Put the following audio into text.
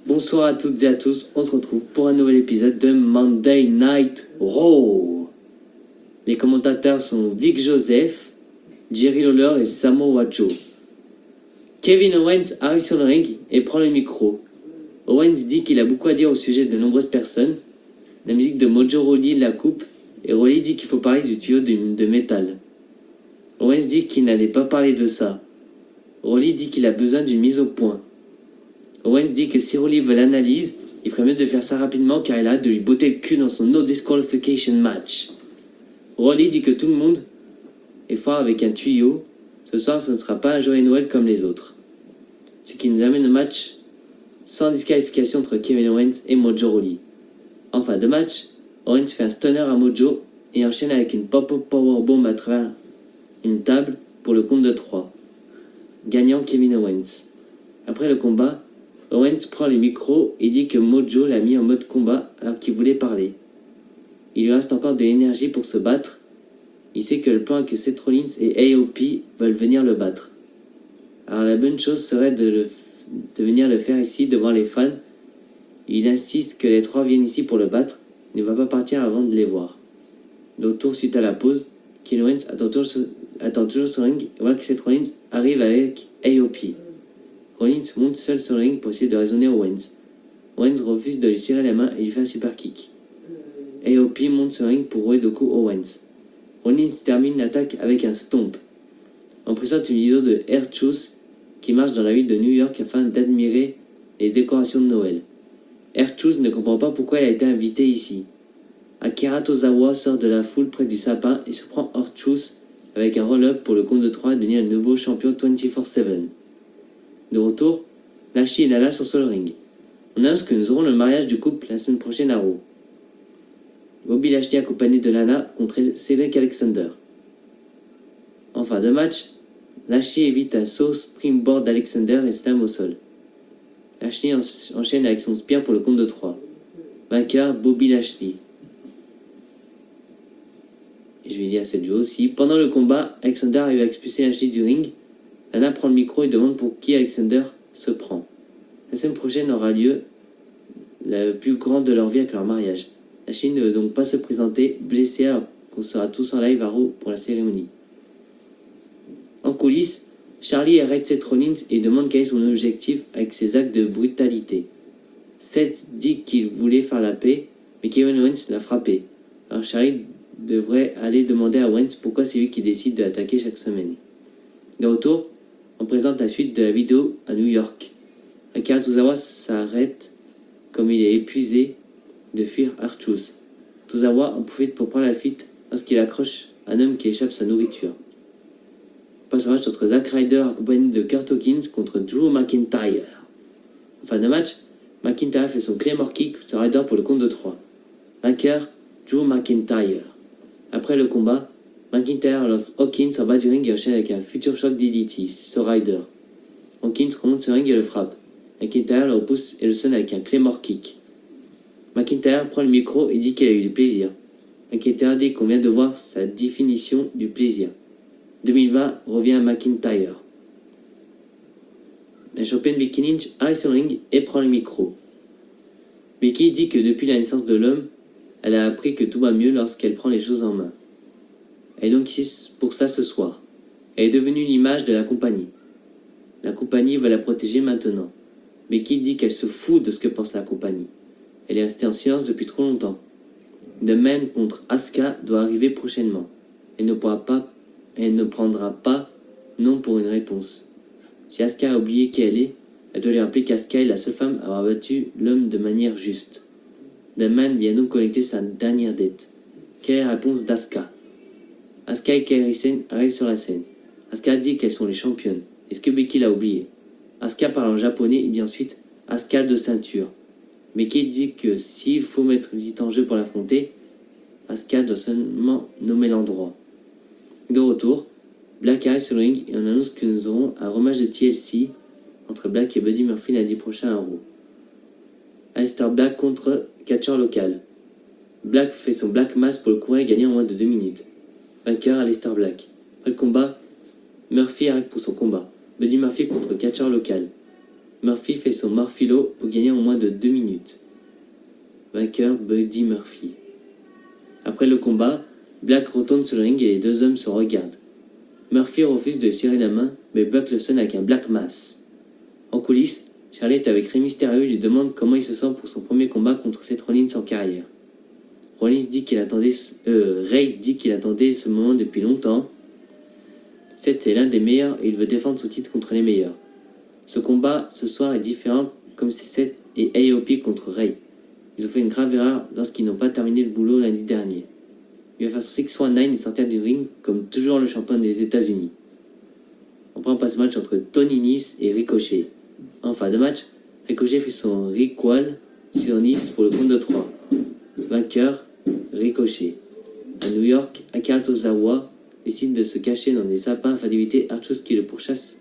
Bonsoir à toutes et à tous, on se retrouve pour un nouvel épisode de Monday Night Raw. Les commentateurs sont Vic Joseph, Jerry Lawler et Samoa Joe. Kevin Owens arrive sur le ring et prend le micro. Owens dit qu'il a beaucoup à dire au sujet de nombreuses personnes. La musique de Mojo Rawley la coupe et Rawley dit qu'il faut parler du tuyau de métal. Owens dit qu'il n'allait pas parler de ça. Rawley dit qu'il a besoin d'une mise au point. Owens dit que si Rawley veut l'analyse, il ferait mieux de faire ça rapidement car il a hâte de lui botter le cul dans son no disqualification match. Rawley dit que tout le monde est fort avec un tuyau. Ce soir, ce ne sera pas un joyeux Noël comme les autres. Ce qui nous amène au match sans disqualification entre Kevin Owens et Mojo Rawley. En fin de match, Owens fait un stunner à Mojo et enchaîne avec une pop-up powerbomb à travers une table pour le compte de 3, gagnant Kevin Owens. Après le combat, Owens prend les micros et dit que Mojo l'a mis en mode combat alors qu'il voulait parler. Il lui reste encore de l'énergie pour se battre. Il sait que le plan est que Seth Rollins et AOP veulent venir le battre. Alors la bonne chose serait de venir le faire ici devant les fans. Il insiste que les trois viennent ici pour le battre. Il ne va pas partir avant de les voir. De retour suite à la pause, Kevin Owens attend toujours son ring et voit que Seth Rollins arrive avec AOP. Rollins monte seul sur le ring pour essayer de raisonner Owens. Owens refuse de lui serrer la main et lui fait un super kick. AOP monte sur le ring pour rouer de coups Owens. Rollins termine l'attaque avec un stomp. On présente une vidéo de R-Truth qui marche dans la ville de New York afin d'admirer les décorations de Noël. R-Truth ne comprend pas pourquoi elle a été invitée ici. Akira Tozawa sort de la foule près du sapin et surprend R-Truth avec un roll-up pour le compte de 3 et devenir le nouveau champion 24/7. De retour, Lashley et Lana sont sur le ring. On annonce que nous aurons le mariage du couple la semaine prochaine à Raw. Bobby Lashley accompagné de Lana contre Cedric Alexander. En fin de match, Lashley évite un saut springboard d'Alexander et slam au sol. Lashley enchaîne avec son spear pour le compte de 3. Vainqueur, Bobby Lashley. Et je vais dire à cette duo aussi. Pendant le combat, Alexander arrive à expulser Lashley du ring. Lana prend le micro et demande pour qui Alexander se prend. La semaine prochaine aura lieu la plus grande de leur vie avec leur mariage. Lashley ne veut donc pas se présenter, blessé alors qu'on sera tous en live à Raw pour la cérémonie. En coulisses, Charlie arrête Seth Rollins et demande quel est son objectif avec ses actes de brutalité. Seth dit qu'il voulait faire la paix, mais Kevin Owens l'a frappé. Alors Charlie devrait aller demander à Owens pourquoi c'est lui qui décide de l'attaquer chaque semaine. De retour, on présente la suite de la vidéo à New York. Akira Tozawa s'arrête comme il est épuisé de fuir R-Truth. Tozawa en profite pour prendre la fuite lorsqu'il accroche un homme qui échappe sa nourriture. On passe au match entre Zack Ryder accompagné de Kurt Hawkins contre Drew McIntyre. En fin de match, McIntyre fait son Claymore Kick sur Ryder pour le compte de 3. Vainqueur, Drew McIntyre. Après le combat, McIntyre lance Hawkins en bas du ring et enchaîne avec un future shock DDT sur Ryder. Hawkins remonte sur le ring et le frappe. McIntyre le repousse et le sonne avec un Claymore Kick. McIntyre prend le micro et dit qu'il a eu du plaisir. McIntyre dit qu'on vient de voir sa définition du plaisir. 2020 revient à McIntyre. La championne Becky Lynch arrive sur le ring et prend le micro. Becky dit que depuis la naissance de l'homme, elle a appris que tout va mieux lorsqu'elle prend les choses en main. Elle est donc ici pour ça ce soir. Elle est devenue l'image de la compagnie. La compagnie veut la protéger maintenant. Becky dit qu'elle se fout de ce que pense la compagnie. Elle est restée en silence depuis trop longtemps. The Man contre Asuka doit arriver prochainement. Elle ne prendra pas non pour une réponse. Si Asuka a oublié qui elle est, elle doit lui rappeler qu'Asuka est la seule femme à avoir battu l'homme de manière juste. The Man vient donc collecter sa dernière dette. Quelle est la réponse d'Asuka? Asuka et Kairi Sane arrivent sur la scène. Asuka dit qu'elles sont les championnes. Est-ce que Becky l'a oublié? Asuka parle en japonais et dit ensuite Asuka de ceinture. Becky dit que s'il faut mettre le titre en jeu pour l'affronter, Asuka doit seulement nommer l'endroit. De retour, Black arrive sur le ring et on annonce que nous aurons un rematch de TLC entre Black et Buddy Murphy lundi prochain à Raw. Aleister Black contre catcheur local. Black fait son Black Mass pour le courir et gagner en moins de 2 minutes. Vainqueur Aleister Black. Après le combat, Murphy arrive pour son combat. Buddy Murphy contre catcheur local. Murphy fait son Murphylo pour gagner en moins de 2 minutes. Vainqueur Buddy Murphy. Après le combat, Black retourne sur le ring et les deux hommes se regardent. Murphy refuse de serrer la main, mais Black le sonne avec un Black Mass. En coulisses, Charlotte avec Rey Mysterio lui demande comment il se sent pour son premier combat contre Seth Rollins en carrière. Rey dit qu'il attendait ce moment depuis longtemps. Seth est l'un des meilleurs et il veut défendre son titre contre les meilleurs. Ce combat ce soir est différent comme c'est Seth et AOP contre Rey. Ils ont fait une grave erreur lorsqu'ils n'ont pas terminé le boulot lundi dernier. Il va faire son 619 et sortir du ring comme toujours le champion des États-Unis. On prend pas ce match entre Tony Nese et Ricochet. En fin de match, Ricochet fait son Rickwall sur Nese pour le compte de 3. Vainqueur, Ricochet. À New York, Akira Tozawa décide de se cacher dans des sapins afin d'éviter R-Truth qui le pourchasse